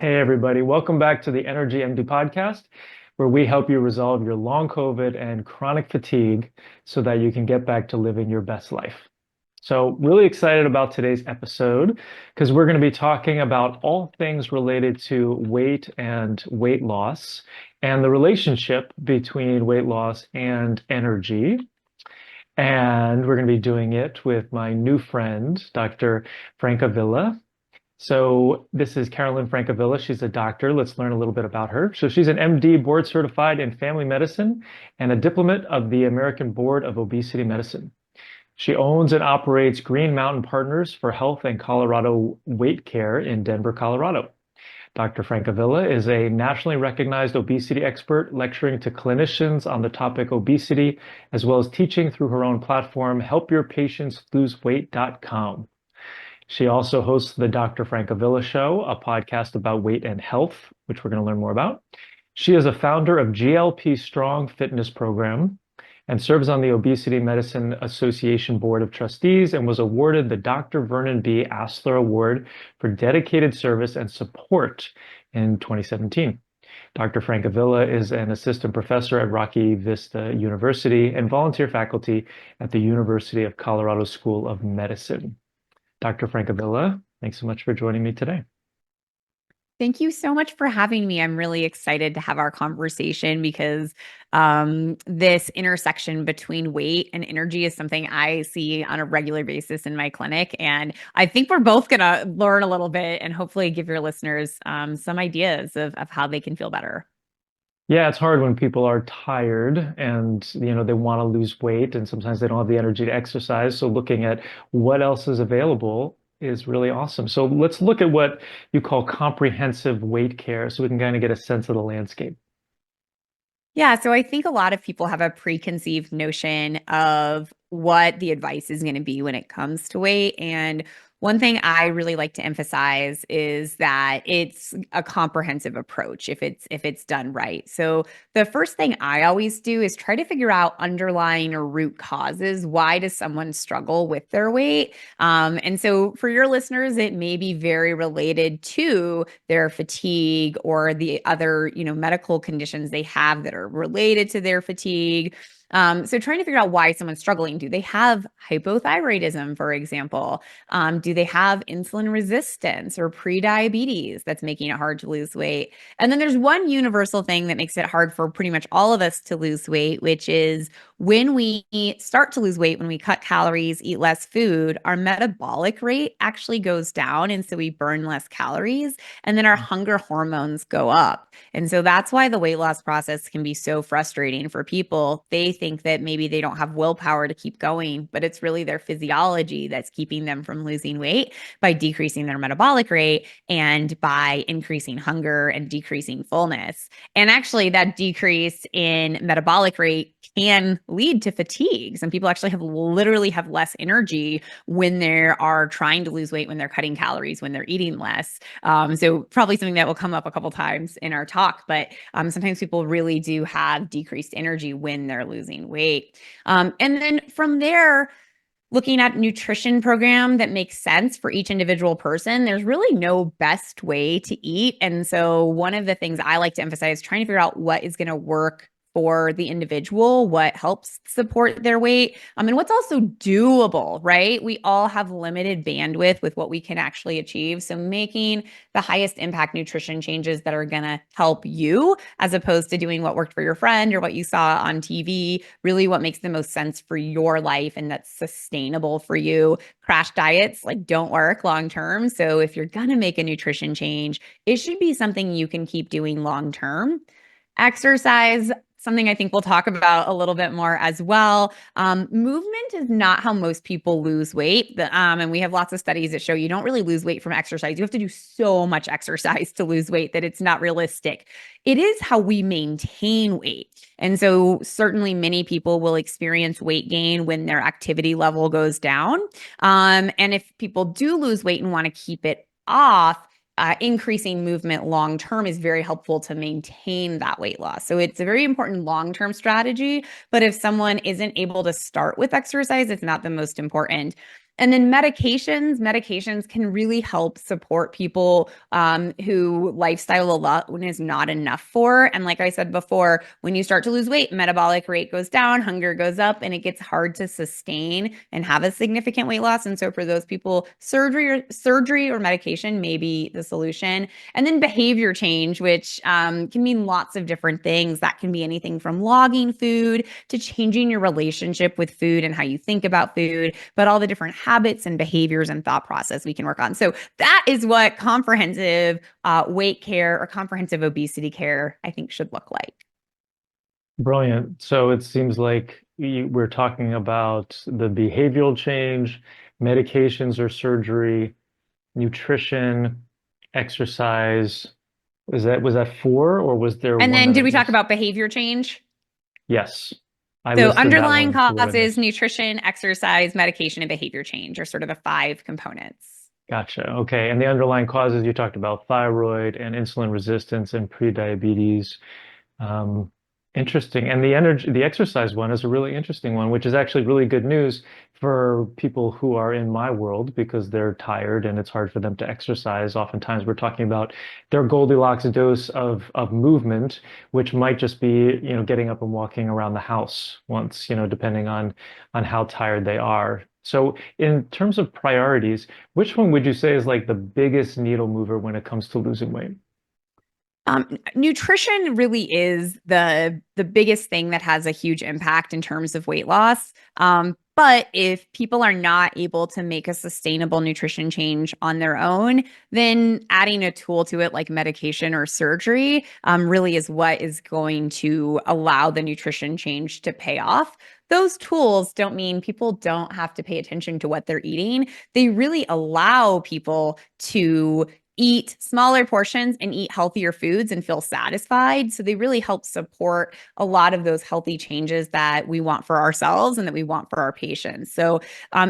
Hey, everybody. Welcome back to the Energy MD podcast, where we help you resolve your long COVID and chronic fatigue so that you can get back to living your best life. So, really excited about today's episode because we're going to be talking about all things related to weight and weight loss and the relationship between weight loss and energy. And we're going to be doing it with my new friend, Dr. Francavilla. So this is Carolynn Francavilla. She's a doctor. Let's learn a little bit about her. So she's an MD board certified in family medicine and a diplomate of the American Board of Obesity Medicine. She owns and operates Green Mountain Partners for Health and Colorado Weight Care in Denver, Colorado. Dr. Francavilla is a nationally recognized obesity expert, lecturing to clinicians on the topic obesity, as well as teaching through her own platform, helpyourpatientsloseWeight.com. She also hosts the Doctor Francavilla Show, a podcast about weight and health, which we're going to learn more about. She is a founder of GLP Strong Fitness Program and serves on the Obesity Medicine Association Board of Trustees and was awarded the Dr. Vernon B. Astler Award for dedicated service and support in 2017. Dr. Francavilla is an assistant professor at Rocky Vista University and volunteer faculty at the University of Colorado School of Medicine. Dr. Francavilla, thanks so much for joining me today. Thank you so much for having me. I'm really excited to have our conversation because this intersection between weight and energy is something I see on a regular basis in my clinic. And I think we're both going to learn a little bit and hopefully give your listeners some ideas of how they can feel better. Yeah, it's hard when people are tired and they want to lose weight and sometimes they don't have the energy to exercise. So looking at what else is available is really awesome. So let's look at what you call comprehensive weight care so we can kind of get a sense of the landscape. Yeah, so I think a lot of people have a preconceived notion of what the advice is going to be when it comes to weight. And one thing I really like to emphasize is that it's a comprehensive approach if it's done right. So the first thing I always do is try to figure out underlying or root causes. Why does someone struggle with their weight? And so for your listeners, it may be very related to their fatigue or the other, medical conditions they have that are related to their fatigue. So trying to figure out why someone's struggling. Do they have hypothyroidism, for example? Do they have insulin resistance or prediabetes that's making it hard to lose weight? And then there's one universal thing that makes it hard for pretty much all of us to lose weight, which is when we start to lose weight, when we cut calories, eat less food, our metabolic rate actually goes down. And so we burn less calories, and then our hunger hormones go up. And so that's why the weight loss process can be so frustrating for people. They think that maybe they don't have willpower to keep going, but it's really their physiology that's keeping them from losing weight by decreasing their metabolic rate and by increasing hunger and decreasing fullness. And actually, that decrease in metabolic rate can lead to fatigue. Some people actually literally have less energy when they are trying to lose weight, when they're cutting calories, when they're eating less. So probably something that will come up a couple times in our talk, but sometimes people really do have decreased energy when they're losing weight. And then from there, looking at nutrition program that makes sense for each individual person, there's really no best way to eat. And so one of the things I like to emphasize is trying to figure out what is going to work for the individual, what helps support their weight, and what's also doable, right? We all have limited bandwidth with what we can actually achieve. So making the highest impact nutrition changes that are going to help you, as opposed to doing what worked for your friend or what you saw on TV, really what makes the most sense for your life and that's sustainable for you. Crash diets don't work long term. So if you're going to make a nutrition change, it should be something you can keep doing long term. Exercise, something I think we'll talk about a little bit more as well. Movement is not how most people lose weight. And we have lots of studies that show you don't really lose weight from exercise. You have to do so much exercise to lose weight that it's not realistic. It is how we maintain weight. And so certainly many people will experience weight gain when their activity level goes down. And if people do lose weight and want to keep it off, increasing movement long term is very helpful to maintain that weight loss. So it's a very important long term strategy. But if someone isn't able to start with exercise, it's not the most important. And then medications can really help support people who lifestyle alone is not enough for. And like I said before, when you start to lose weight, metabolic rate goes down, hunger goes up, and it gets hard to sustain and have a significant weight loss. And so for those people, surgery or medication may be the solution. And then behavior change, which can mean lots of different things. That can be anything from logging food to changing your relationship with food and how you think about food, but all the different habits and behaviors and thought process we can work on. So that is what comprehensive weight care or comprehensive obesity care, I think, should look like. Brilliant. So it seems like we're talking about the behavioral change, medications or surgery, nutrition, exercise. Was that four or was there And one then that did I we talk missed? about behavior change? Yes, I So listed that underlying one. So what I causes, missed. nutrition, exercise, medication, and behavior change are sort of the five components. Gotcha. Okay. And the underlying causes you talked about thyroid and insulin resistance and prediabetes. Um, Interesting. And the exercise one is a really interesting one, which is actually really good news for people who are in my world because they're tired and it's hard for them to exercise. Oftentimes we're talking about their Goldilocks dose of movement, which might just be, getting up and walking around the house once, depending on how tired they are. So in terms of priorities, which one would you say is like the biggest needle mover when it comes to losing weight? Nutrition really is the biggest thing that has a huge impact in terms of weight loss. But if people are not able to make a sustainable nutrition change on their own, then adding a tool to it like medication or surgery really is what is going to allow the nutrition change to pay off. Those tools don't mean people don't have to pay attention to what they're eating. They really allow people to eat smaller portions and eat healthier foods and feel satisfied. So they really help support a lot of those healthy changes that we want for ourselves and that we want for our patients. So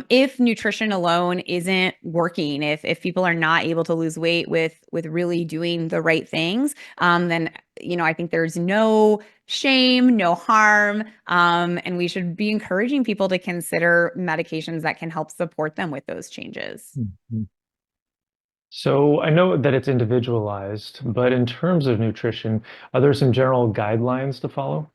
if nutrition alone isn't working, if people are not able to lose weight with really doing the right things, then I think there's no shame, no harm, and we should be encouraging people to consider medications that can help support them with those changes. Mhm. So I know that it's individualized, but in terms of nutrition, are there some general guidelines to follow?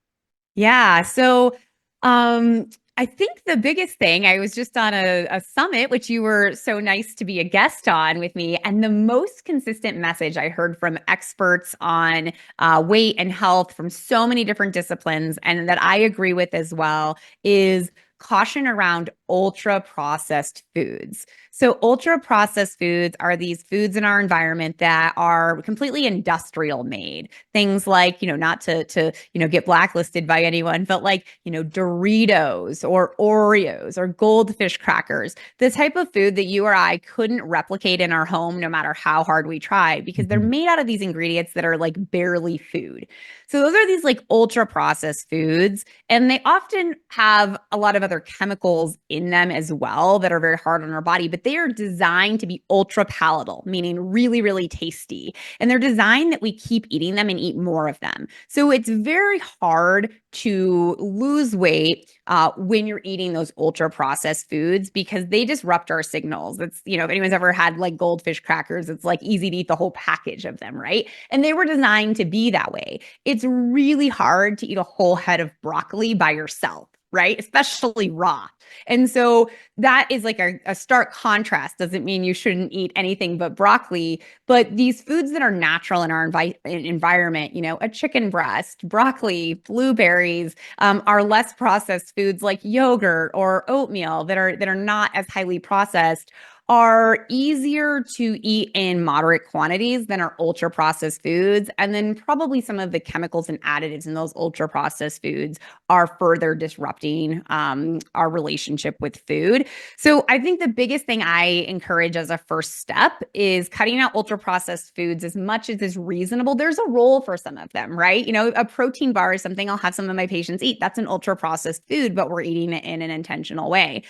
Yeah. So um I think the biggest thing, I was just on a summit, which you were so nice to be a guest on with me. And the most consistent message I heard from experts on weight and health from so many different disciplines, and that I agree with as well, is caution around ultra processed foods. So, ultra processed foods are these foods in our environment that are completely industrial made. Things like, not to get blacklisted by anyone, but like, Doritos or Oreos or goldfish crackers, the type of food that you or I couldn't replicate in our home no matter how hard we try, because they're Mhm. made out of these ingredients that are like barely food. So those are these like ultra processed foods, and they often have a lot of other chemicals in them as well that are very hard on our body, but they are designed to be ultra palatable, meaning really, really tasty. And they're designed that we keep eating them and eat more of them. So it's very hard to lose weight when you're eating those ultra processed foods because they disrupt our signals. It's, if anyone's ever had like goldfish crackers, it's like easy to eat the whole package of them, right? And they were designed to be that way. It's really hard to eat a whole head of broccoli by yourself, right? Especially raw. And so that is like a stark contrast. Doesn't mean you shouldn't eat anything but broccoli, but these foods that are natural in our environment, a chicken breast, broccoli, blueberries, are less processed foods like yogurt or oatmeal that are not as highly processed, are easier to eat in moderate quantities than our ultra processed foods. And then probably some of the chemicals and additives in those ultra processed foods are further disrupting our relationship with food. So I think the biggest thing I encourage as a first step is cutting out ultra processed foods as much as is reasonable. There's a role for some of them, right? A protein bar is something I'll have some of my patients eat. That's an ultra processed food, but we're eating it in an intentional way.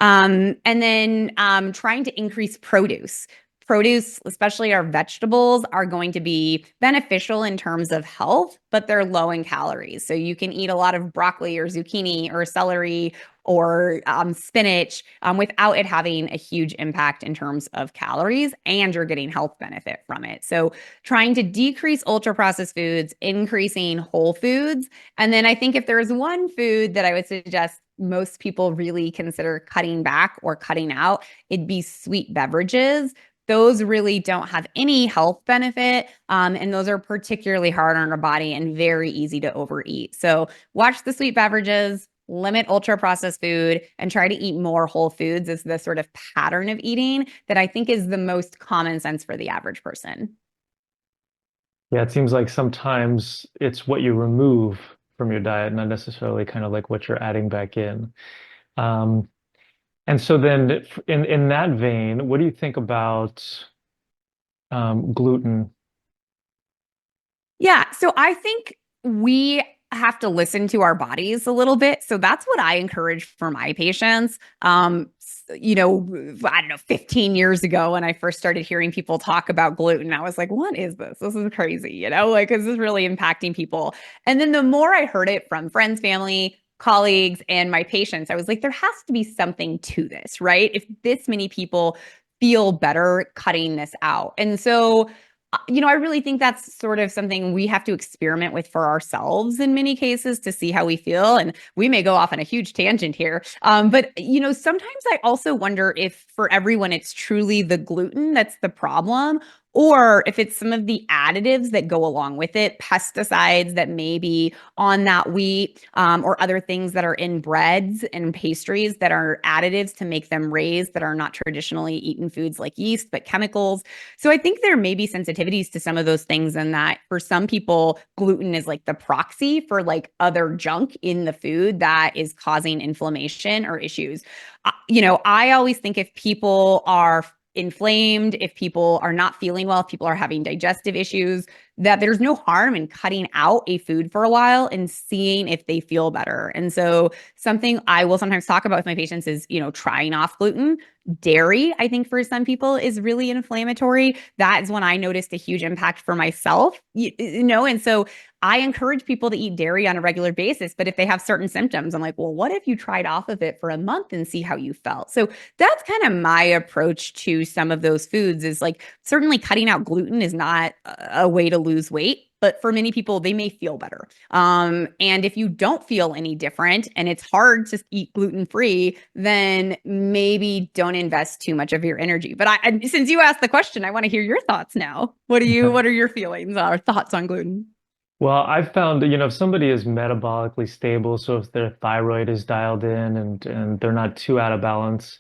And then trying to increase produce. produce, especially our vegetables, are going to be beneficial in terms of health, but they're low in calories. So you can eat a lot of broccoli or zucchini or celery or spinach without it having a huge impact in terms of calories, and you're getting health benefit from it. So trying to decrease ultra processed foods, increasing whole foods. And then I think if there's one food that I would suggest most people really consider cutting back or cutting out, it'd be sweet beverages. Those really don't have any health benefit. And those are particularly hard on our body and very easy to overeat. So watch the sweet beverages, limit ultra processed food, and try to eat more whole foods is the sort of pattern of eating that I think is the most common sense for the average person. Yeah, it seems like sometimes it's what you remove from your diet, not necessarily kind of like what you're adding back in. Um, and so then in that vein, what do you think about gluten? Yeah. So I think we have to listen to our bodies a little bit. So that's what I encourage for my patients. I don't know, 15 years ago when I first started hearing people talk about gluten, I was like, what is this? This is crazy, like, this is really impacting people. And then the more I heard it from friends, family, colleagues, and my patients, I was like, there has to be something to this, right? If this many people feel better cutting this out. And so I really think that's sort of something we have to experiment with for ourselves in many cases to see how we feel. And we may go off on a huge tangent here. But sometimes I also wonder if for everyone it's truly the gluten that's the problem, or if it's some of the additives that go along with it, pesticides that may be on that wheat, or other things that are in breads and pastries that are additives to make them raised that are not traditionally eaten foods like yeast, but chemicals. So I think there may be sensitivities to some of those things, and that for some people, gluten is like the proxy for like other junk in the food that is causing inflammation or issues. I always think if people are inflamed, if people are not feeling well, if people are having digestive issues, that there's no harm in cutting out a food for a while and seeing if they feel better. And so something I will sometimes talk about with my patients is, trying off gluten. Dairy, I think for some people is really inflammatory. That is when I noticed a huge impact for myself, and so I encourage people to eat dairy on a regular basis. But if they have certain symptoms, I'm like, well, what if you tried off of it for a month and see how you felt? So that's kind of my approach to some of those foods is like, certainly cutting out gluten is not a way to lose weight. But for many people, they may feel better. And if you don't feel any different and it's hard to eat gluten free, then maybe don't invest too much of your energy. But since you asked the question, I want to hear your thoughts now. What are your feelings or thoughts on gluten? Well, I've found that, if somebody is metabolically stable, so if their thyroid is dialed in and they're not too out of balance,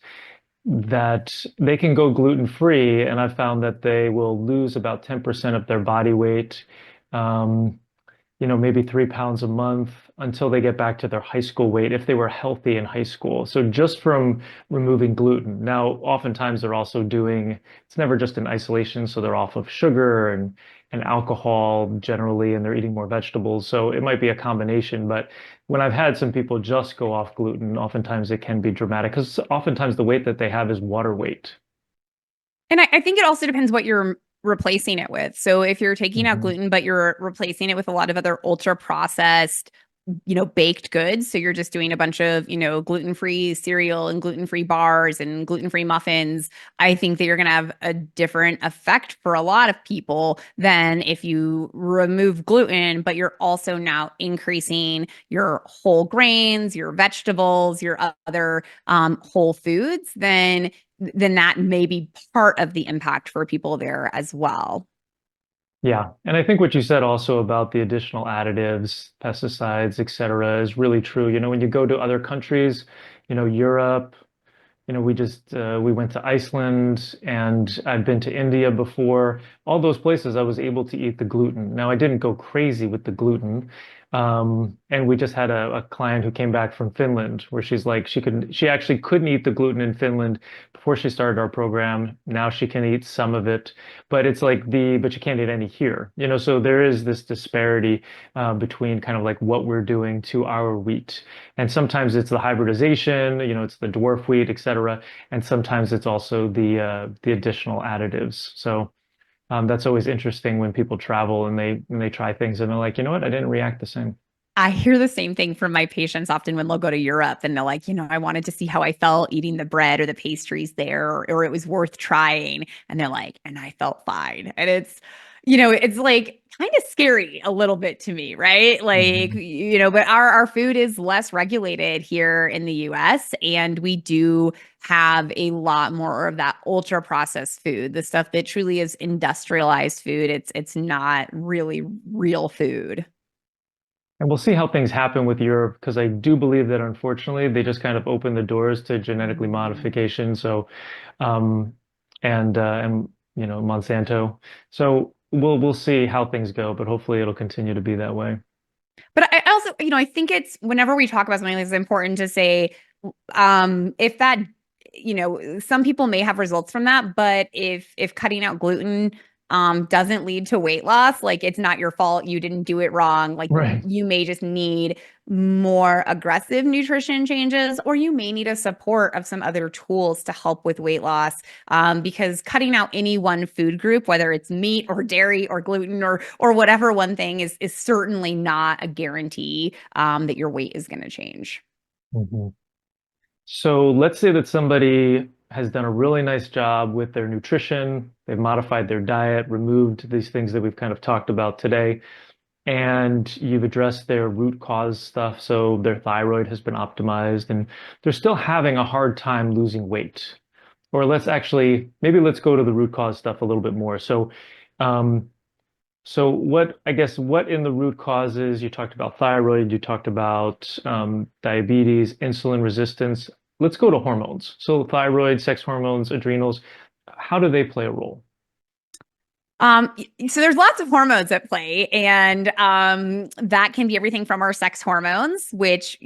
that they can go gluten free. And I found that they will lose about 10% of their body weight. Um, maybe 3 pounds a month until they get back to their high school weight if they were healthy in high school. So just from removing gluten. Now, oftentimes they're also doing, it's never just in isolation. So they're off of sugar and alcohol generally, and they're eating more vegetables. So it might be a combination. But when I've had some people just go off gluten, oftentimes it can be dramatic because oftentimes the weight that they have is water weight. And I think it also depends what you're replacing it with. So if you're taking out Mhm. gluten, but you're replacing it with a lot of other ultra processed, baked goods. So you're just doing a bunch of, gluten-free cereal and gluten-free bars and gluten-free muffins. I think that you're going to have a different effect for a lot of people than if you remove gluten, but you're also now increasing your whole grains, your vegetables, your other whole foods. Then that may be part of the impact for people there as well. Yeah. And I think what you said also about the additional additives, pesticides, et cetera, is really true. When you go to other countries, Europe, we went to Iceland and I've been to India before. All those places I was able to eat the gluten. Now, I didn't go crazy with the gluten, And we just had a client who came back from Finland where she's like, she actually couldn't eat the gluten in Finland before she started our program. Now she can eat some of it, but it's like but you can't eat any here, so there is this disparity between kind of like what we're doing to our wheat. And sometimes it's the hybridization, it's the dwarf wheat, et cetera. And sometimes it's also the additional additives. So that's always interesting when people travel and they try things and they're like, you know what, I didn't react the same. I hear the same thing from my patients often when they'll go to Europe and they're like, I wanted to see how I felt eating the bread or the pastries there, or it was worth trying. And they're like, and I felt fine. And it's like kind of scary a little bit to me, right? Like, Mhm. but our food is less regulated here in the US, and we do have a lot more of that ultra processed food, the stuff that truly is industrialized food. It's not really real food. And we'll see how things happen with Europe because I do believe that unfortunately they just kind of open the doors to genetically Mm. modification. So, um, and Monsanto. So we'll see how things go, but hopefully it'll continue to be that way. But I also, I think it's whenever we talk about something like this, it's important to say, if that, some people may have results from that, but if cutting out gluten doesn't lead to weight loss, like it's not your fault, you didn't do it wrong. Like Right. you may just need more aggressive nutrition changes, or you may need a support of some other tools to help with weight loss. Because cutting out any one food group, whether it's meat or dairy or gluten or whatever one thing is certainly not a guarantee that your weight is going to change. Mhm. So let's say that somebody has done a really nice job with their nutrition. They've modified their diet, removed these things that we've kind of talked about today, and you've addressed their root cause stuff. So their thyroid has been optimized, and they're still having a hard time losing weight. Or maybe let's go to the root cause stuff a little bit more. Um, so what in the root causes, you talked about thyroid, you talked about diabetes, insulin resistance. Let's go to hormones. So thyroid, sex hormones, adrenals, how do they play a role? So there's lots of hormones at play, and that can be everything from our sex hormones, which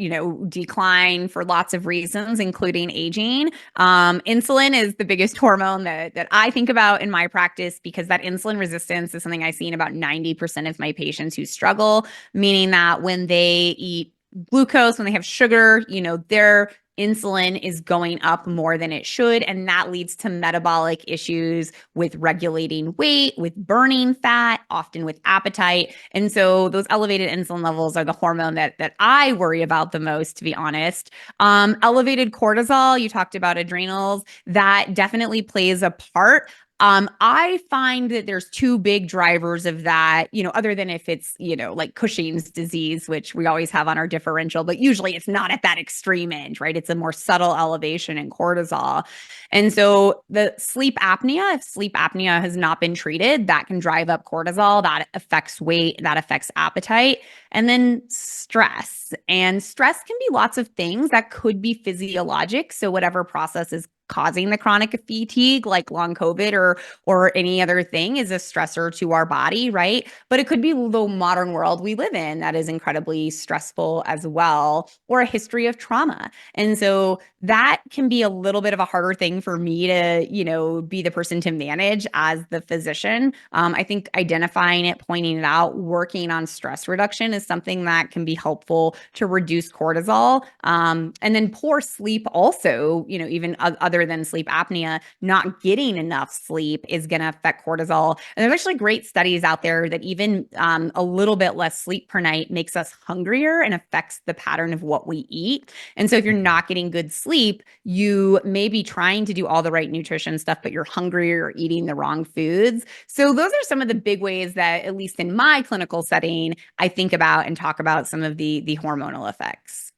decline for lots of reasons, including aging. Insulin is the biggest hormone that I think about in my practice because that insulin resistance is something I see in about 90% of my patients who struggle, meaning that when they eat glucose, when they have sugar, their insulin is going up more than it should, and that leads to metabolic issues with regulating weight, with burning fat, often with appetite. And so those elevated insulin levels are the hormone that I worry about the most, to be honest. Elevated cortisol, you talked about adrenals, that definitely plays a part. I find that there's two big drivers of that, other than if it's, like Cushing's disease, which we always have on our differential, but usually it's not at that extreme end, right? It's a more subtle elevation in cortisol. And so the sleep apnea, if sleep apnea has not been treated, that can drive up cortisol, that affects weight, that affects appetite. And then stress. And stress can be lots of things that could be physiologic. So whatever process is causing the chronic fatigue, like long COVID or any other thing, is a stressor to our body, right? But it could be the modern world we live in that is incredibly stressful as well, or a history of trauma. And so that can be a little bit of a harder thing for me to, be the person to manage as the physician. I think identifying it, pointing it out, working on stress reduction is something that can be helpful to reduce cortisol. And then poor sleep also, even other than sleep apnea, not getting enough sleep is going to affect cortisol. And there's actually great studies out there that even a little bit less sleep per night makes us hungrier and affects the pattern of what we eat. And so if you're not getting good sleep, you may be trying to do all the right nutrition stuff, but you're hungry or eating the wrong foods. So those are some of the big ways that, at least in my clinical setting, I think about and talk about some of the hormonal effects.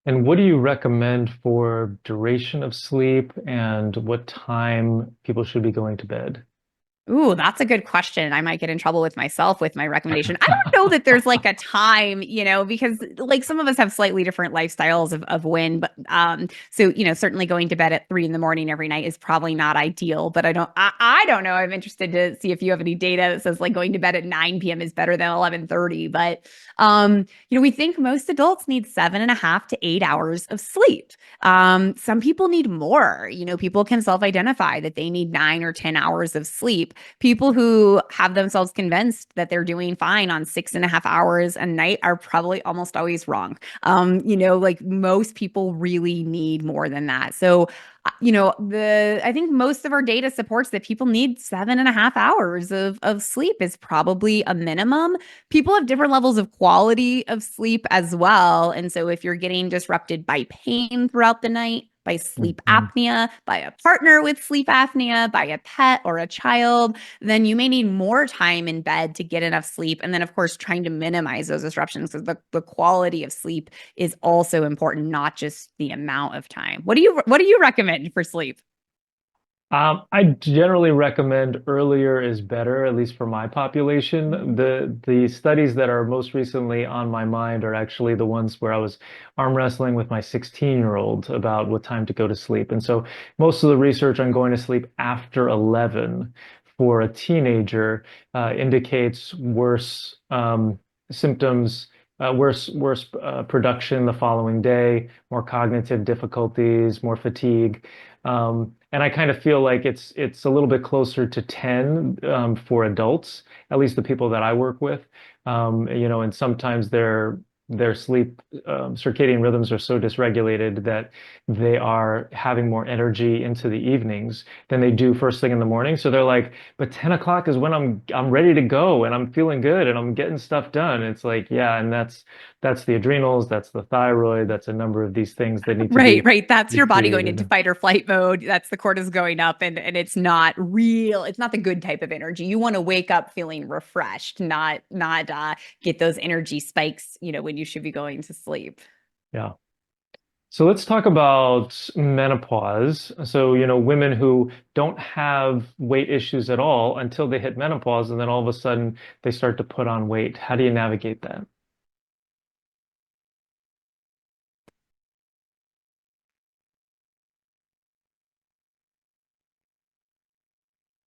And what do you recommend for duration of sleep and what time people should be going to bed? Ooh, that's a good question. I might get in trouble with myself with my recommendation. I don't know that there's like a time, because like some of us have slightly different lifestyles of when, but so certainly going to bed at 3 in the morning every night is probably not ideal. But I don't know. I'm interested to see if you have any data that says like going to bed at 9 p.m. is better than 11:30. But we think most adults need 7.5 to 8 hours of sleep. Some people need more. People can self-identify that they need 9 or 10 hours of sleep. People who have themselves convinced that they're doing fine on 6.5 hours a night are probably almost always wrong. Like most people really need more than that. So, I think most of our data supports that people need 7.5 hours of sleep is probably a minimum. People have different levels of quality of sleep as well. And so if you're getting disrupted by pain throughout the night, by sleep Mhm. apnea, by a partner with sleep apnea, by a pet or a child, then you may need more time in bed to get enough sleep. And then, of course, trying to minimize those disruptions because the quality of sleep is also important, not just the amount of time. What do you recommend for sleep? I generally recommend earlier is better, at least for my population. The studies that are most recently on my mind are actually the ones where I was arm wrestling with my 16-year-old about what time to go to sleep. And so most of the research on going to sleep after 11 for a teenager indicates worse symptoms, worse production the following day, more cognitive difficulties, more fatigue. And I kind of feel like it's a little bit closer to 10 for adults, at least the people that I work with. And sometimes their sleep circadian rhythms are so dysregulated that they are having more energy into the evenings than they do first thing in the morning. So they're like, but 10 o'clock is when I'm ready to go and I'm feeling good and I'm getting stuff done. It's like, yeah, and that's the adrenals, that's the thyroid, that's a number of these things that need to Right, be right. That's your body going into recreated. fight or flight mode. That's the cortisol going up, and it's not real. It's not the good type of energy. You want to wake up feeling refreshed, not get those energy spikes, when you should be going to sleep. Yeah. So let's talk about menopause. So, women who don't have weight issues at all until they hit menopause, and then all of a sudden they start to put on weight. How do you navigate that?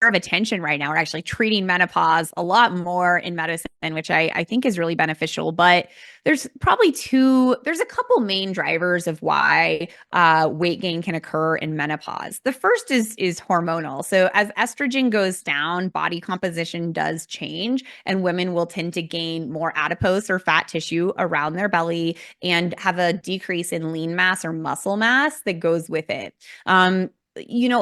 Of attention right now. We're actually treating menopause a lot more in medicine, which I think is really beneficial. But there's a couple main drivers of why weight gain can occur in menopause. The first is hormonal. So as estrogen goes down, body composition does change, and women will tend to gain more adipose or fat tissue around their belly and have a decrease in lean mass or muscle mass that goes with it.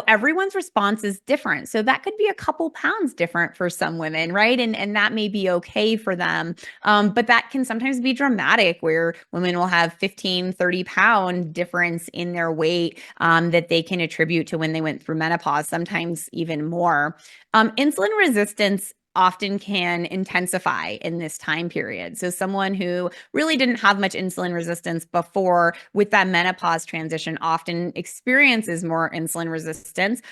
Everyone's response is different. So that could be a couple pounds different for some women, right? And that may be okay for them. But that can sometimes be dramatic where women will have 15, 30 pound difference in their weight that they can attribute to when they went through menopause, sometimes even more. Insulin resistance often can intensify in this time period. So someone who really didn't have much insulin resistance before with that menopause transition often experiences more insulin resistance,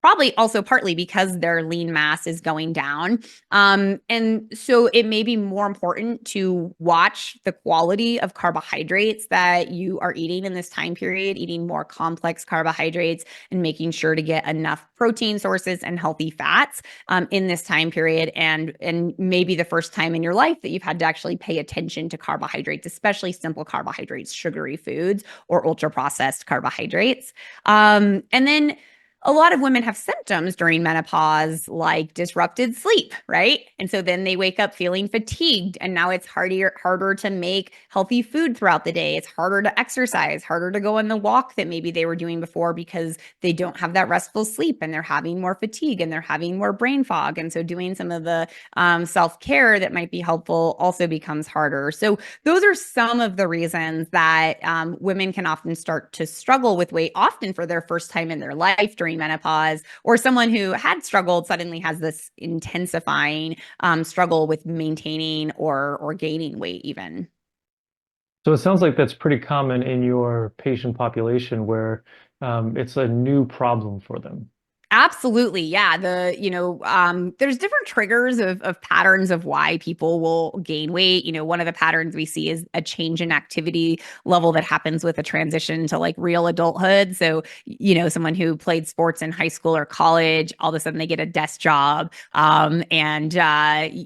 probably also partly because their lean mass is going down. And so it may be more important to watch the quality of carbohydrates that you are eating in this time period, eating more complex carbohydrates and making sure to get enough protein sources and healthy fats in this time period. And maybe the first time in your life that you've had to actually pay attention to carbohydrates, especially simple carbohydrates, sugary foods, or ultra processed carbohydrates. And then a lot of women have symptoms during menopause like disrupted sleep, right? And so then they wake up feeling fatigued, and now it's harder to make healthy food throughout the day. It's harder to exercise, harder to go on the walk that maybe they were doing before because they don't have that restful sleep and they're having more fatigue and they're having more brain fog. And so doing some of the self-care that might be helpful also becomes harder. So those are some of the reasons that women can often start to struggle with weight, often for their first time in their life during menopause, or someone who had struggled suddenly has this intensifying struggle with maintaining or gaining weight even. So it sounds like that's pretty common in your patient population where it's a new problem for them. Absolutely. Yeah. There's different triggers of patterns of why people will gain weight. One of the patterns we see is a change in activity level that happens with a transition to like real adulthood. So, someone who played sports in high school or college, all of a sudden they get a desk job, they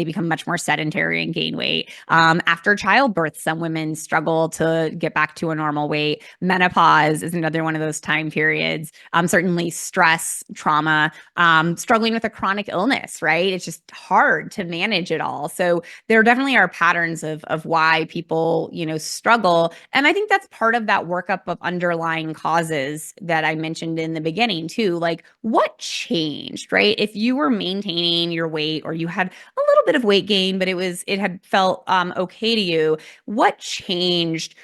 become much more sedentary and gain weight. After childbirth, some women struggle to get back to a normal weight. Menopause is another one of those time periods. Certainly stress, trauma, struggling with a chronic illness, right? It's just hard to manage it all. So there definitely are patterns of why people, struggle. And I think that's part of that workup of underlying causes that I mentioned in the beginning too. Like what changed, right? If you were maintaining your weight or you had a little bit of weight gain, but it had felt okay to you, what changed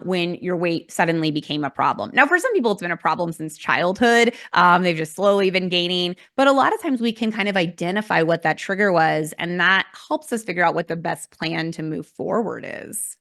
when your weight suddenly became a problem? Now, for some people, it's been a problem since childhood. They've just slowly been gaining. But a lot of times we can kind of identify what that trigger was, and that helps us figure out what the best plan to move forward is.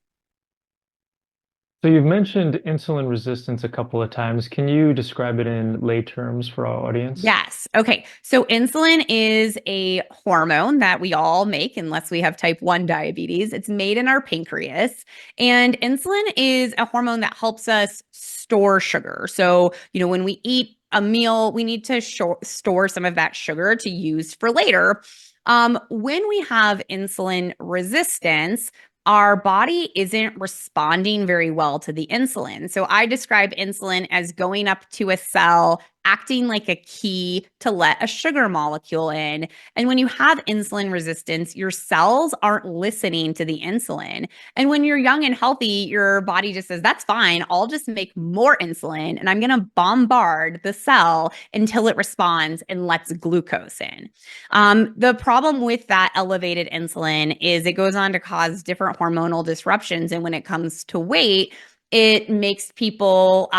So you've mentioned insulin resistance a couple of times. Can you describe it in lay terms for our audience? Yes. Okay. So insulin is a hormone that we all make unless we have type 1 diabetes. It's made in our pancreas. And insulin is a hormone that helps us store sugar. So, when we eat a meal, we need to store some of that sugar to use for later. When we have insulin resistance, our body isn't responding very well to the insulin. So I describe insulin as going up to a cell, acting like a key to let a sugar molecule in. And when you have insulin resistance, your cells aren't listening to the insulin. And when you're young and healthy, your body just says, that's fine. I'll just make more insulin and I'm going to bombard the cell until it responds and lets glucose in. The problem with that elevated insulin is it goes on to cause different hormonal disruptions. And when it comes to weight, it makes people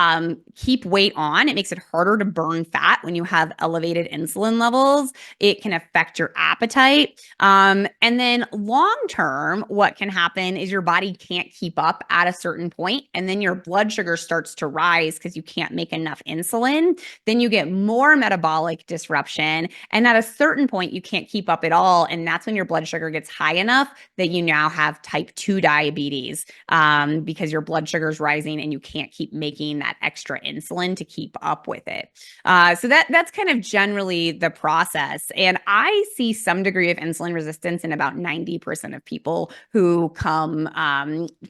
keep weight on. It makes it harder to burn fat when you have elevated insulin levels. It can affect your appetite. And then long term, what can happen is your body can't keep up at a certain point, and then your blood sugar starts to rise because you can't make enough insulin. Then you get more metabolic disruption. And at a certain point, you can't keep up at all. And that's when your blood sugar gets high enough that you now have type 2 diabetes because your blood sugar is rising and you can't keep making that extra insulin to keep up with it. So that's kind of generally the process. And I see some degree of insulin resistance in about 90% of people who come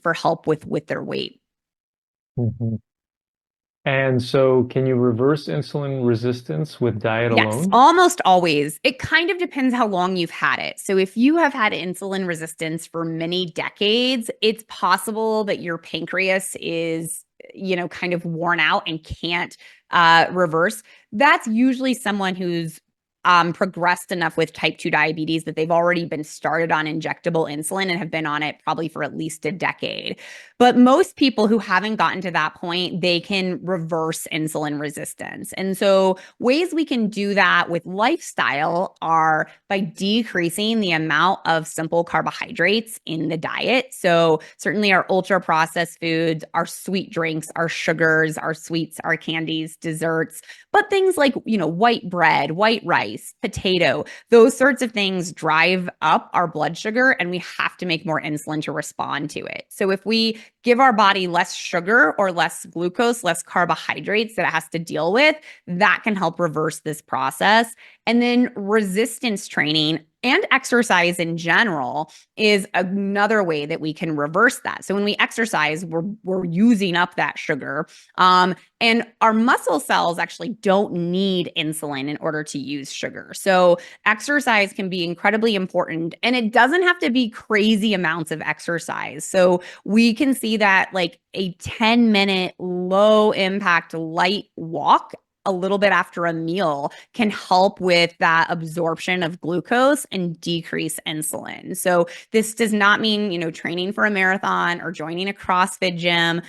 for help with their weight. Mhm. And so can you reverse insulin resistance with diet Yes, alone? almost always. It kind of depends how long you've had it. So if you have had insulin resistance for many decades, it's possible that your pancreas is, kind of worn out and can't reverse. That's usually someone who's progressed enough with type 2 diabetes that they've already been started on injectable insulin and have been on it probably for at least a decade. But most people who haven't gotten to that point, they can reverse insulin resistance. And so ways we can do that with lifestyle are by decreasing the amount of simple carbohydrates in the diet. So certainly our ultra processed foods, our sweet drinks, our sugars, our sweets, our candies, desserts, but things like, white bread, white rice, potato, those sorts of things drive up our blood sugar and we have to make more insulin to respond to it. So if we give our body less sugar or less glucose, less carbohydrates that it has to deal with, that can help reverse this process. And then resistance training and exercise in general is another way that we can reverse that. So when we exercise, we're using up that sugar. And our muscle cells actually don't need insulin in order to use sugar. So exercise can be incredibly important, and it doesn't have to be crazy amounts of exercise. So we can see that like a 10-minute low impact light walk a little bit after a meal can help with that absorption of glucose and decrease insulin. So this does not mean, training for a marathon or joining a CrossFit gym.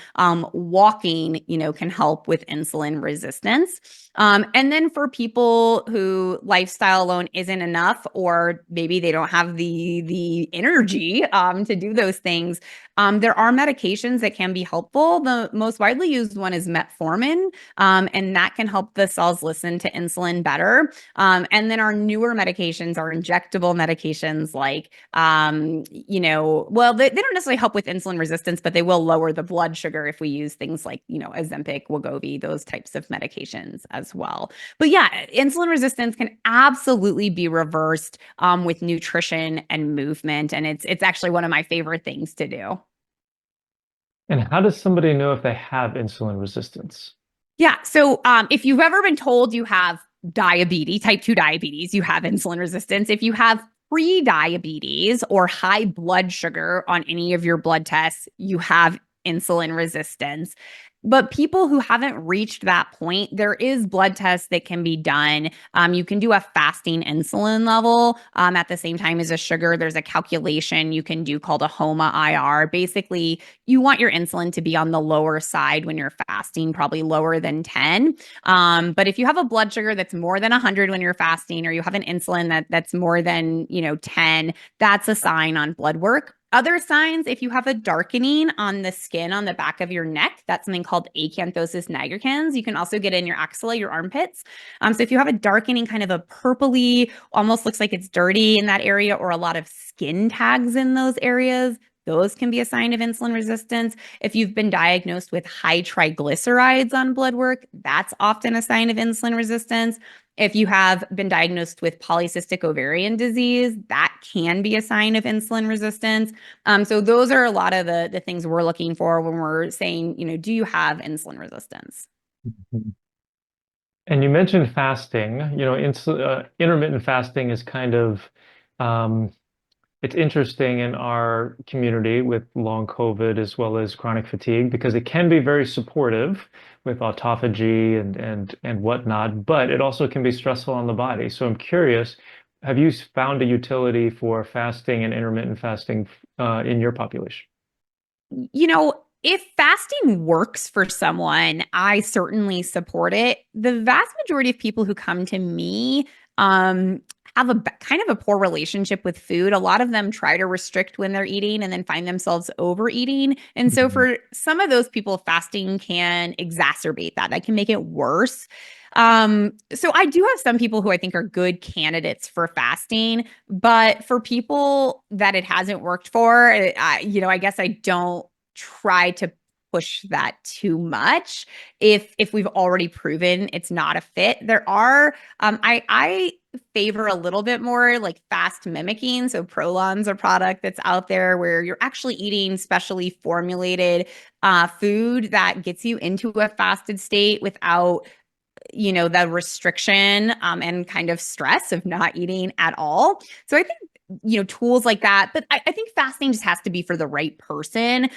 Walking, can help with insulin resistance. And then for people who lifestyle alone isn't enough, or maybe they don't have the energy to do those things, there are medications that can be helpful. The most widely used one is metformin, and that can help help the cells listen to insulin better. And then our newer medications are injectable medications like, well, they don't necessarily help with insulin resistance, but they will lower the blood sugar if we use things like, Ozempic, Wegovy, those types of medications as well. But yeah, insulin resistance can absolutely be reversed with nutrition and movement. And it's actually one of my favorite things to do. And how does somebody know if they have insulin resistance? Yeah. So if you've ever been told you have diabetes, type 2 diabetes, you have insulin resistance. If you have pre-diabetes or high blood sugar on any of your blood tests, you have insulin resistance. But people who haven't reached that point, there is blood tests that can be done. You can do a fasting insulin level at the same time as a sugar. There's a calculation you can do called a HOMA IR. Basically, you want your insulin to be on the lower side when you're fasting, probably lower than 10. But if you have a blood sugar that's more than 100 when you're fasting, or you have an insulin that's more than 10, that's a sign on blood work. Other signs, if you have a darkening on the skin on the back of your neck, that's something called acanthosis nigricans. You can also get in your axilla, your armpits. So if you have a darkening, kind of a purpley, almost looks like it's dirty in that area, or a lot of skin tags in those areas, those can be a sign of insulin resistance. If you've been diagnosed with high triglycerides on blood work, that's often a sign of insulin resistance. If you have been diagnosed with polycystic ovarian disease, that can be a sign of insulin resistance. So those are a lot of the things we're looking for when we're saying, do you have insulin resistance? And you mentioned fasting. Intermittent fasting is kind of um, it's interesting in our community with long COVID as well as chronic fatigue because it can be very supportive with autophagy and whatnot, but it also can be stressful on the body. So I'm curious, have you found a utility for fasting and intermittent fasting in your population? If fasting works for someone, I certainly support it. The vast majority of people who come to me have a kind of a poor relationship with food. A lot of them try to restrict when they're eating and then find themselves overeating. And so Mhm. for some of those people, fasting can exacerbate that. That can make it worse. So I do have some people who I think are good candidates for fasting, but for people that it hasn't worked for, I guess I don't try to push that too much if we've already proven it's not a fit. There are I favor a little bit more like fast mimicking. So Prolon's a product that's out there where you're actually eating specially formulated food that gets you into a fasted state without the restriction and kind of stress of not eating at all. So I think tools like that, but I think fasting just has to be for the right person,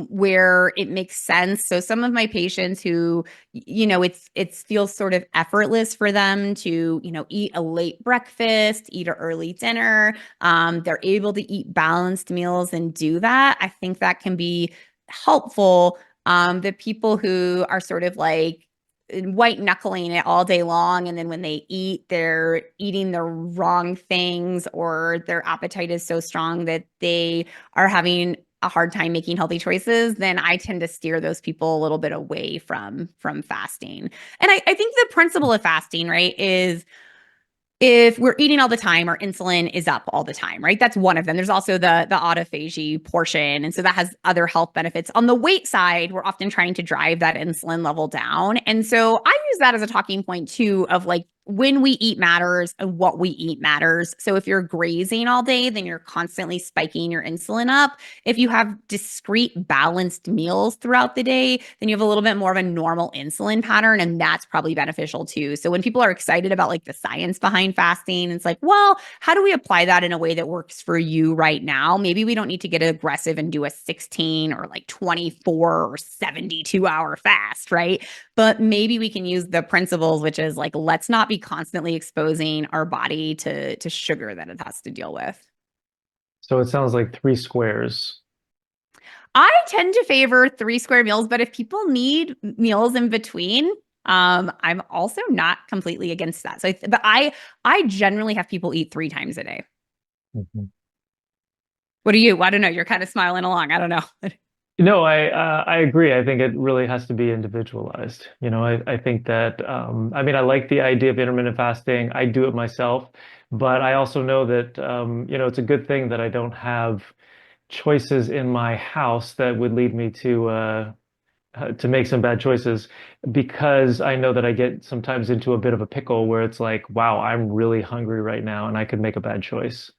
where it makes sense. So some of my patients who it feels sort of effortless for them to eat a late breakfast, eat an early dinner, they're able to eat balanced meals and do that. I think that can be helpful. The people who are sort of like white knuckling it all day long, and then when they eat, they're eating the wrong things, or their appetite is so strong that they are having a hard time making healthy choices, then I tend to steer those people a little bit away from fasting. And I think the principle of fasting, right, is if we're eating all the time, our insulin is up all the time, right? That's one of them. There's also the autophagy portion. And so that has other health benefits. On the weight side, we're often trying to drive that insulin level down. And so I use that as a talking point too, of like when we eat matters and what we eat matters. So if you're grazing all day, then you're constantly spiking your insulin up. If you have discrete balanced meals throughout the day, then you have a little bit more of a normal insulin pattern, and that's probably beneficial too. So when people are excited about like the science behind fasting, it's like, well, how do we apply that in a way that works for you right now? Maybe we don't need to get aggressive and do a 16 or like 24 or 72-hour fast, right? But maybe we can use the principles, which is like, let's not be constantly exposing our body to sugar that it has to deal with. So it sounds like three squares. I tend to favor 3 square meals, but if people need meals in between, I'm also not completely against that. But I generally have people eat 3 times a day. Mhm. What do you? I don't know. You're kind of smiling along. I don't know. No, I agree. I think it really has to be individualized. I think that I mean I like the idea of intermittent fasting. I do it myself, but I also know that it's a good thing that I don't have choices in my house that would lead me to make some bad choices because I know that I get sometimes into a bit of a pickle where it's like, wow, I'm really hungry right now and I could make a bad choice.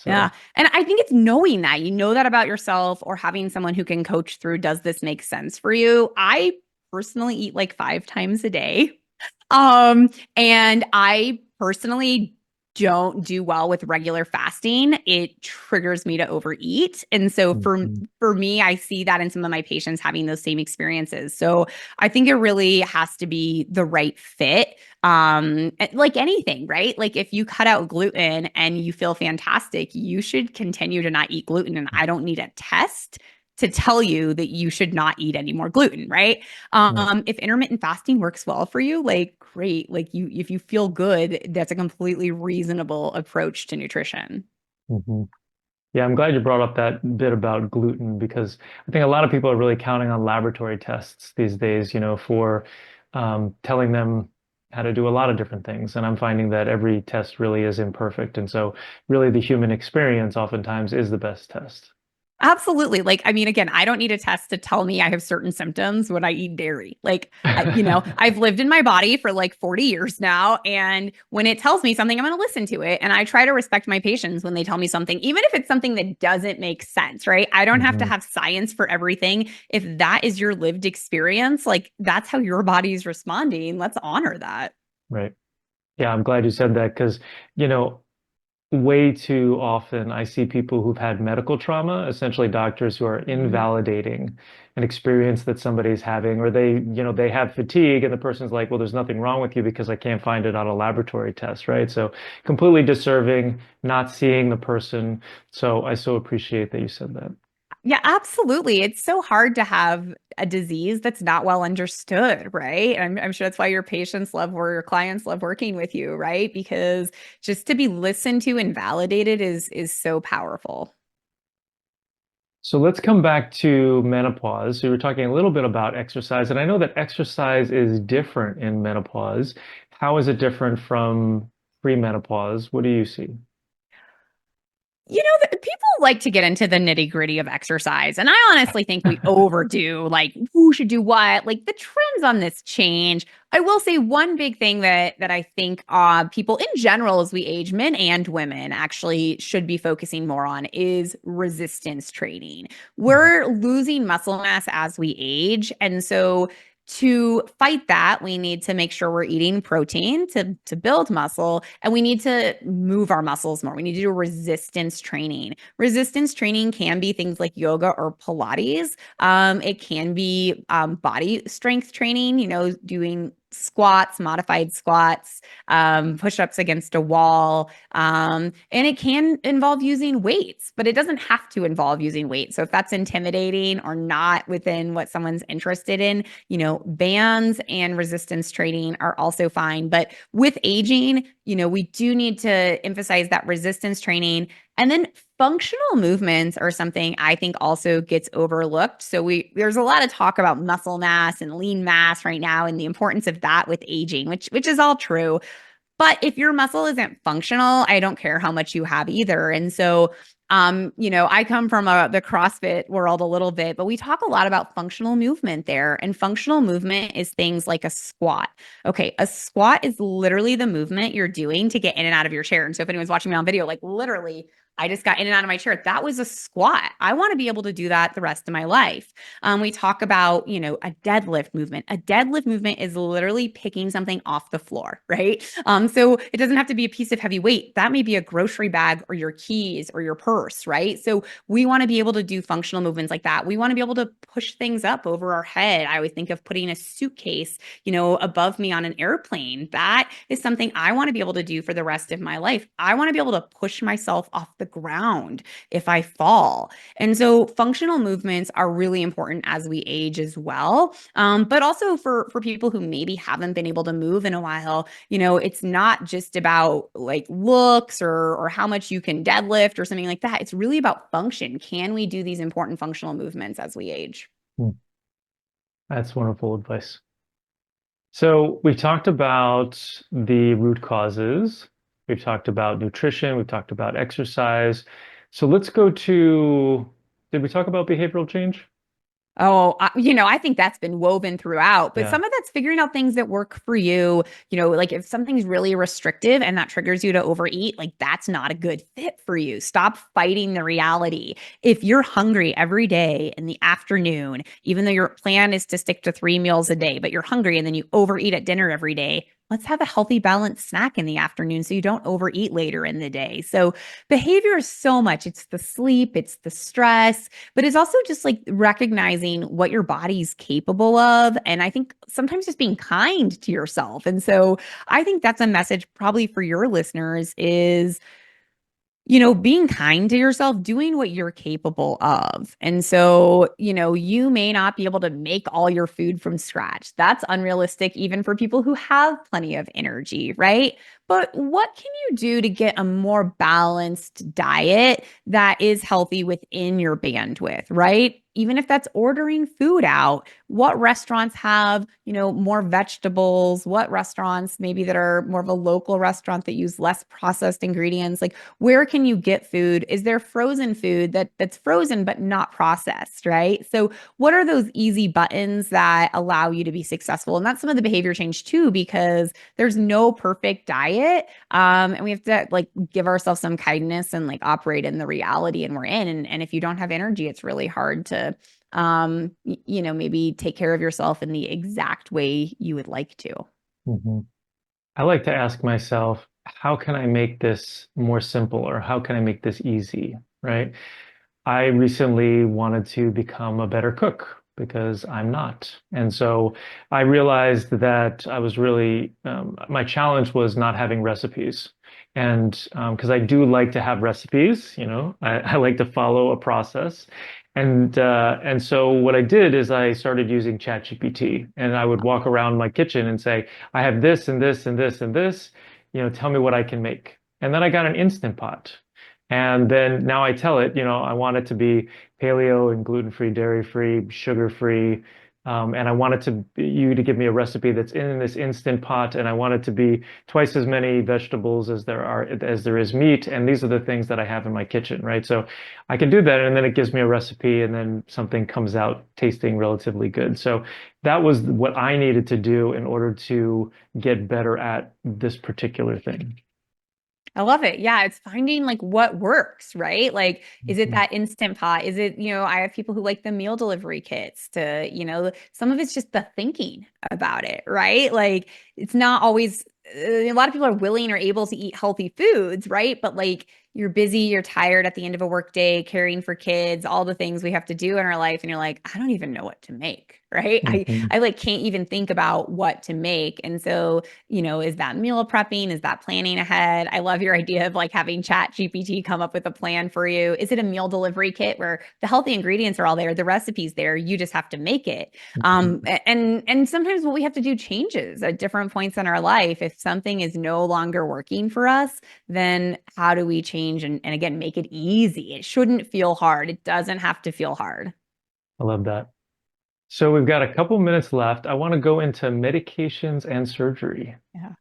Yeah. So, And I think it's knowing that you know that about yourself or having someone who can coach through, does this make sense for you? I personally eat like 5 times a day. And I personally don't do well with regular fasting. It triggers me to overeat. And so mhm, for me, I see that in some of my patients having those same experiences. So I think it really has to be the right fit. Like anything, right? Like if you cut out gluten and you feel fantastic, you should continue to not eat gluten. And I don't need a test to tell you that you should not eat any more gluten, right? right. If intermittent fasting works well for you, like great. Like if you feel good, that's a completely reasonable approach to nutrition. Mhm. Yeah, I'm glad you brought up that bit about gluten because I think a lot of people are really counting on laboratory tests these days, for telling them how to do a lot of different things. And I'm finding that every test really is imperfect. And so really the human experience oftentimes is the best test. Absolutely. Like, I mean, again, I don't need a test to tell me I have certain symptoms when I eat dairy. Like, I've lived in my body for like 40 years now. And when it tells me something, I'm going to listen to it. And I try to respect my patients when they tell me something, even if it's something that doesn't make sense, right? I don't have to Mhm. have science for everything. If that is your lived experience, like, that's how your body's responding. Let's honor that. Right. Yeah, I'm glad you said that because, you know, way too often I see people who've had medical trauma, essentially doctors who are Mhm. invalidating an experience that somebody's having, or they have fatigue and the person's like, well, there's nothing wrong with you because I can't find it on a laboratory test, right? So completely disserving, not seeing the person. So I so appreciate that you said that. Yeah, absolutely. It's so hard to have a disease that's not well understood, right? I'm sure that's why your patients love or your clients love working with you, right? Because just to be listened to and validated is so powerful. So let's come back to menopause. So we were talking a little bit about exercise, and I know that exercise is different in menopause. How is it different from premenopause? What do you see? People like to get into the nitty-gritty of exercise, and I honestly think we overdo like who should do what. Like the trends on this change. I will say one big thing that I think people in general as we age, men and women, actually should be focusing more on is resistance training. We're losing muscle mass as we age, and so to fight that, we need to make sure we're eating protein to build muscle, and we need to move our muscles more. We need to do resistance training. Resistance training can be things like yoga or Pilates. It can be body strength training, doing squats, modified squats, push-ups against a wall. And it can involve using weights, but it doesn't have to involve using weights. So if that's intimidating or not within what someone's interested in, bands and resistance training are also fine. But with aging, we do need to emphasize that resistance training. And then functional movements are something I think also gets overlooked. So there's a lot of talk about muscle mass and lean mass right now and the importance of that with aging, which is all true. But if your muscle isn't functional, I don't care how much you have either. And so, I come from the CrossFit world a little bit, but we talk a lot about functional movement there. And functional movement is things like a squat. Okay, a squat is literally the movement you're doing to get in and out of your chair. And so if anyone's watching me on video, like literally, I just got in and out of my chair. That was a squat. I want to be able to do that the rest of my life. We talk about, a deadlift movement. A deadlift movement is literally picking something off the floor, right? So it doesn't have to be a piece of heavy weight. That may be a grocery bag or your keys or your purse, right? So we want to be able to do functional movements like that. We want to be able to push things up over our head. I always think of putting a suitcase, above me on an airplane. That is something I want to be able to do for the rest of my life. I want to be able to push myself off the ground if I fall. And so functional movements are really important as we age as well. But also for people who maybe haven't been able to move in a while, it's not just about like looks or how much you can deadlift or something like that. It's really about function. Can we do these important functional movements as we age? Hmm. That's wonderful advice. So we've talked about the root causes. We've talked about nutrition. We've talked about exercise. So let's go to, did we talk about behavioral change? Oh, I think that's been woven throughout, but Yeah. some of that's figuring out things that work for you. Like if something's really restrictive and that triggers you to overeat, like that's not a good fit for you. Stop fighting the reality. If you're hungry every day in the afternoon, even though your plan is to stick to 3 meals a day, but you're hungry and then you overeat at dinner every day, let's have a healthy, balanced snack in the afternoon so you don't overeat later in the day. So behavior is so much. It's the sleep, it's the stress, but it's also just like recognizing what your body's capable of. And I think sometimes just being kind to yourself. And so I think that's a message probably for your listeners is being kind to yourself, doing what you're capable of. And so, you may not be able to make all your food from scratch. That's unrealistic, even for people who have plenty of energy, right? But what can you do to get a more balanced diet that is healthy within your bandwidth, right? Even if that's ordering food out, what restaurants have, more vegetables, what restaurants maybe that are more of a local restaurant that use less processed ingredients, like where can you get food? Is there frozen food that's frozen but not processed, right? So what are those easy buttons that allow you to be successful? And that's some of the behavior change too, because there's no perfect diet. And we have to like give ourselves some kindness and like operate in the reality and we're in. And if you don't have energy, it's really hard to maybe take care of yourself in the exact way you would like to. Mhm. I like to ask myself, how can I make this more simple or how can I make this easy, right? I recently wanted to become a better cook because I'm not. And so I realized that I was really, my challenge was not having recipes. And because I do like to have recipes, I like to follow a process. And so what I did is I started using ChatGPT and I would walk around my kitchen and say, I have this and this and this and this, tell me what I can make. And then I got an Instant Pot. And then now I tell it, I want it to be paleo and gluten-free, dairy-free, sugar-free. And I want it to you to give me a recipe that's in this Instant Pot, and I want it to be twice as many vegetables as there is meat. And these are the things that I have in my kitchen, right? So I can do that, and then it gives me a recipe, and then something comes out tasting relatively good. So that was what I needed to do in order to get better at this particular thing. I love it. Yeah, it's finding like what works, right? Like, is it Mhm. that instant pot? Is it, I have people who like the meal delivery kits to, some of it's just the thinking about it, right? Like, it's not always, a lot of people are willing or able to eat healthy foods, right? But like, you're busy, you're tired at the end of a work day, caring for kids, all the things we have to do in our life. And you're like, I don't even know what to make, right? I, Mhm. I like can't even think about what to make. And so, is that meal prepping? Is that planning ahead? I love your idea of like having Chat GPT come up with a plan for you. Is it a meal delivery kit where the healthy ingredients are all there, the recipe's there, you just have to make it? And sometimes what we have to do changes at different points in our life. If something is no longer working for us, then how do we change and again make it easy? It shouldn't feel hard. It doesn't have to feel hard. I love that. So we've got a couple minutes left. I want to go into medications and surgery. Yeah.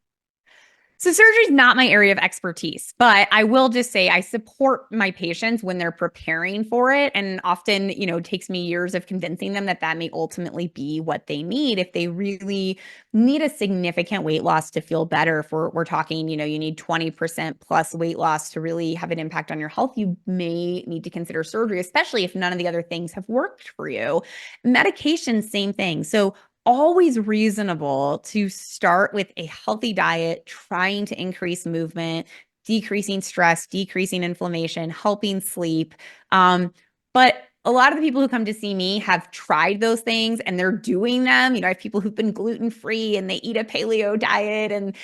So surgery is not my area of expertise, but I will just say I support my patients when they're preparing for it. And often, it takes me years of convincing them that that may ultimately be what they need. If they really need a significant weight loss to feel better, if we're talking, you need 20% plus weight loss to really have an impact on your health, you may need to consider surgery, especially if none of the other things have worked for you. Medication, same thing. So always reasonable to start with a healthy diet, trying to increase movement, decreasing stress, decreasing inflammation, helping sleep. But a lot of the people who come to see me have tried those things and they're doing them. I have people who've been gluten free and they eat a paleo diet and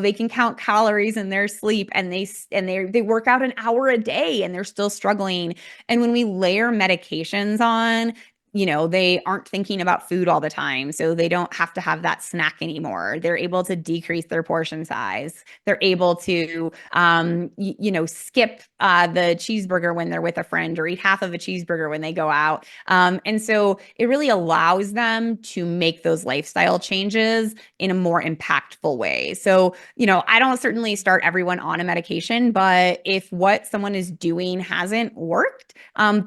they can count calories in their sleep and they work out an hour a day and they're still struggling. And when we layer medications on, they aren't thinking about food all the time, so they don't have to have that snack anymore. They're able to decrease their portion size. They're able to, skip the cheeseburger when they're with a friend, or eat half of a cheeseburger when they go out. And so it really allows them to make those lifestyle changes in a more impactful way. So, I don't certainly start everyone on a medication, but if what someone is doing hasn't worked,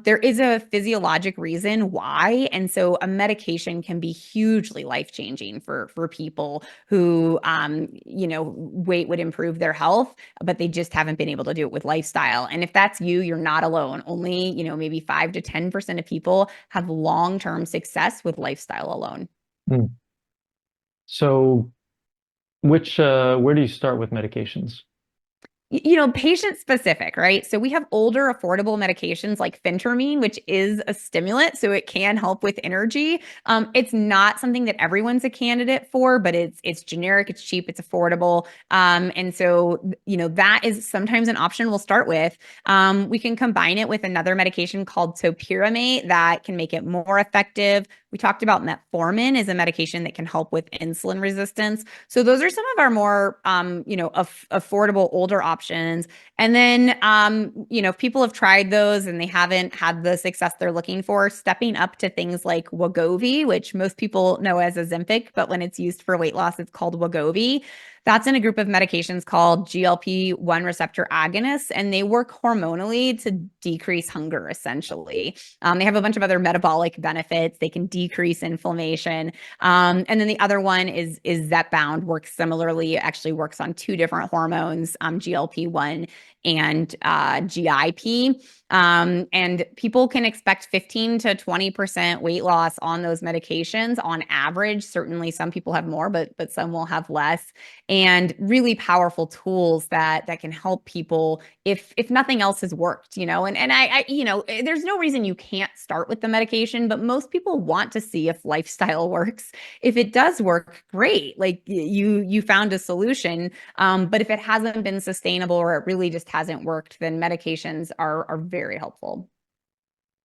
there is a physiologic reason why. And so a medication can be hugely life-changing for people who, weight would improve their health, but they just haven't been able to do it with lifestyle. And if that's you, you're not alone. Only, maybe 5 to 10% of people have long-term success with lifestyle alone. Hmm. So where do you start with medications? Patient specific, right? So we have older, affordable medications like phentermine, which is a stimulant, so it can help with energy. It's not something that everyone's a candidate for, but it's generic, it's cheap, it's affordable. And so, that is sometimes an option we'll start with. We can combine it with another medication called topiramate that can make it more effective. We talked about metformin is a medication that can help with insulin resistance. So those are some of our more, affordable older options. And then, if people have tried those and they haven't had the success they're looking for, stepping up to things like Wegovy, which most people know as Ozempic, but when it's used for weight loss, it's called Wegovy. That's in a group of medications called GLP-1 receptor agonists, and they work hormonally to decrease hunger, essentially. They have a bunch of other metabolic benefits. They can decrease inflammation. And then the other one is Zepbound, works similarly. It actually works on 2 different hormones, GLP-1 and GIP. And people can expect 15 to 20% weight loss on those medications on average. Certainly some people have more, but some will have less. And really powerful tools that can help people if nothing else has worked, and I there's no reason you can't start with the medication, but most people want to see if lifestyle works. If it does work, great. Like you found a solution. But if it hasn't been sustainable or it really just hasn't worked, then medications are very helpful.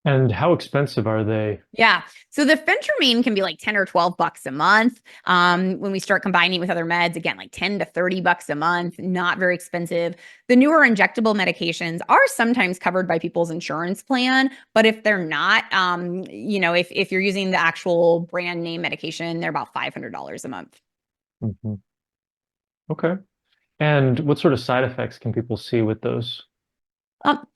And how expensive are they? Yeah. So the phentermine can be like 10 or 12 bucks a month. When we start combining with other meds, again, like 10 to 30 bucks a month, not very expensive. The newer injectable medications are sometimes covered by people's insurance plan, but if they're not, if you're using the actual brand name medication, they're about $500 a month. Mhm. Okay. And what sort of side effects can people see with those?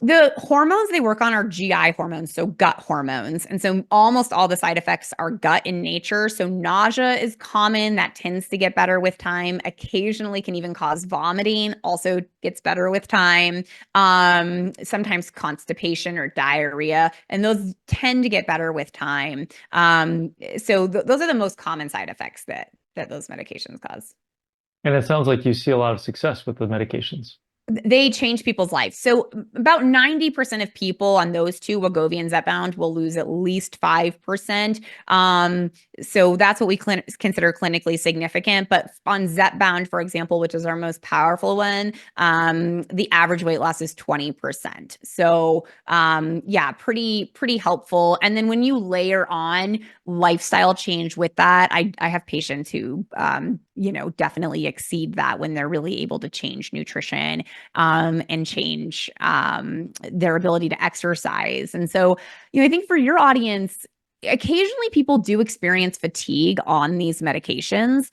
The hormones they work on are GI hormones, so gut hormones. And so almost all the side effects are gut in nature. So nausea is common. That tends to get better with time. Occasionally can even cause vomiting, also gets better with time. Sometimes constipation or diarrhea, and those tend to get better with time. So those are the most common side effects that those medications cause. And it sounds like you see a lot of success with the medications. They change people's lives. So about 90% of people on those two, Wegovy and Zepbound, will lose at least 5%. So that's what we consider clinically significant. But on Zepbound, for example, which is our most powerful one, the average weight loss is 20%. So yeah, pretty helpful. And then when you layer on lifestyle change with that, I have patients who definitely exceed that when they're really able to change nutrition and change their ability to exercise. And so, I think for your audience, occasionally people do experience fatigue on these medications.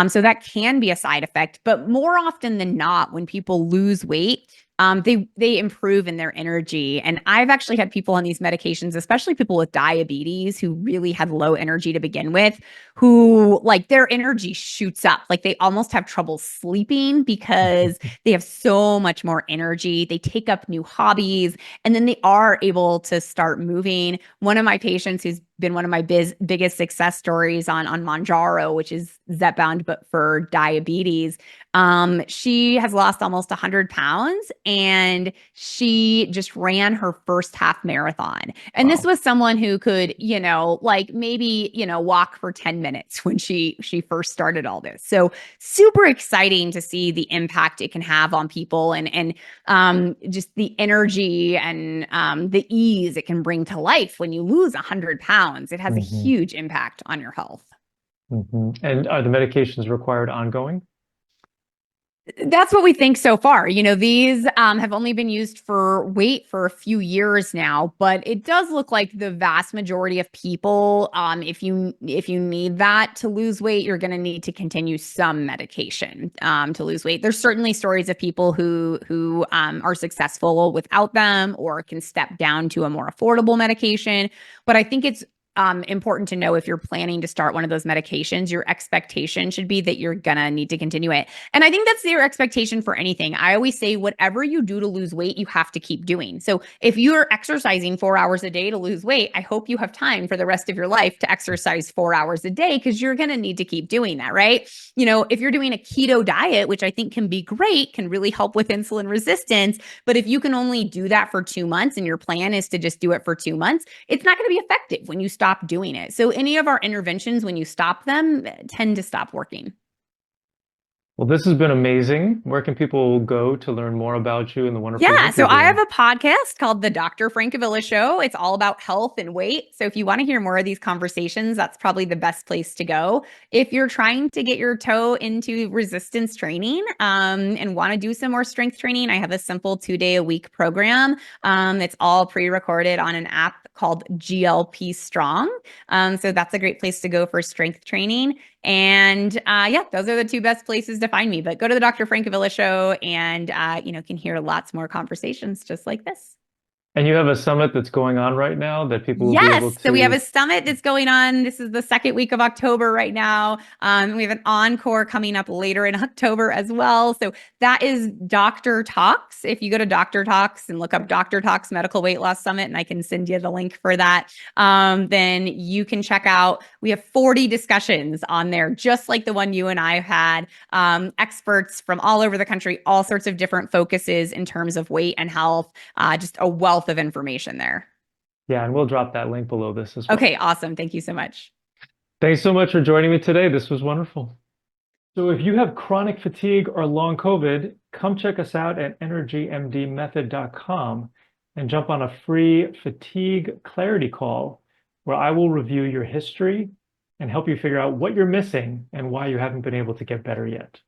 So that can be a side effect, but more often than not, when people lose weight, they improve in their energy. And I've actually had people on these medications, especially people with diabetes who really had low energy to begin with, who like their energy shoots up. Like they almost have trouble sleeping because they have so much more energy. They take up new hobbies and then they are able to start moving. One of my patients who's been one of my biggest success stories on Mounjaro, which is Zepbound, but for diabetes. She has lost almost 100 pounds and she just ran her first half marathon. And this Wow. was someone who could, like maybe, walk for 10 minutes when she first started all this. So super exciting to see the impact it can have on people and just the energy and the ease it can bring to life when you lose 100 pounds. It has a Hmm. huge impact on your health. Hmm. And are the medications required ongoing? That's what we think so far. These have only been used for weight for a few years now, but it does look like the vast majority of people, if you need that to lose weight, you're going to need to continue some medication to lose weight. There's certainly stories of people who are successful without them or can step down to a more affordable medication. But I think it's important to know if you're planning to start one of those medications, your expectation should be that you're gonna need to continue it. And I think that's your expectation for anything. I always say, whatever you do to lose weight, you have to keep doing. So if you're exercising 4 hours a day to lose weight, I hope you have time for the rest of your life to exercise 4 hours a day because you're gonna need to keep doing that, right? If you're doing a keto diet, which I think can be great, can really help with insulin resistance, but if you can only do that for 2 months and your plan is to just do it for 2 months, it's not going to be effective when you stop doing it. So any of our interventions, when you stop them, tend to stop working. Well, this has been amazing. Where can people go to learn more about you and the wonderful Yeah, work you're so I have doing? a podcast called the Doctor Francavilla Show. It's all about health and weight. So if you want to hear more of these conversations, that's probably the best place to go. If you're trying to get your toe into resistance training and want to do some more strength training, I have a simple 2-day-a-week program. It's all pre-recorded on an app called GLP Strong. So that's a great place to go for strength training. And yeah, those are the two best places to find me. But go to the Dr. Francavilla Show and can hear lots more conversations just like this. And you have a summit that's going on right now that people will be able Yes. So we have a to. summit that's going on. This is the second week of October right now. We have an encore coming up later in October as well. So that is Dr. Talks. If you go to Dr. Talks and look up Dr. Talks Medical Weight Loss Summit, and I can send you the link for that, then you can check out. We have 40 discussions on there, just like the one you and I had. Experts from all over the country, all sorts of different focuses in terms of weight and health. Just a wealth of information there. Yeah, and we'll drop that link below this as well. Okay, awesome. Thank you so much. Thanks so much for joining me today. This was wonderful. So if you have chronic fatigue or long COVID, come check us out at energymdmethod.com and jump on a free fatigue clarity call where I will review your history and help you figure out what you're missing and why you haven't been able to get better yet.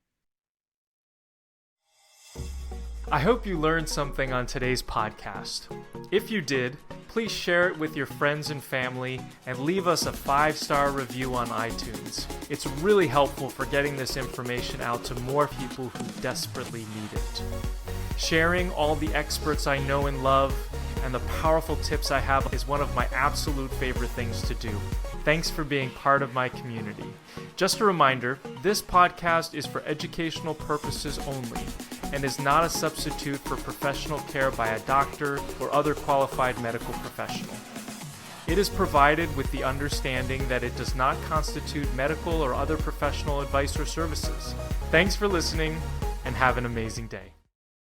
I hope you learned something on today's podcast. If you did, please share it with your friends and family and leave us a 5-star review on iTunes. It's really helpful for getting this information out to more people who desperately need it. Sharing all the experts I know and love and the powerful tips I have is one of my absolute favorite things to do. Thanks for being part of my community. Just a reminder, this podcast is for educational purposes only and is not a substitute for professional care by a doctor or other qualified medical professional. It is provided with the understanding that it does not constitute medical or other professional advice or services. Thanks for listening and have an amazing day.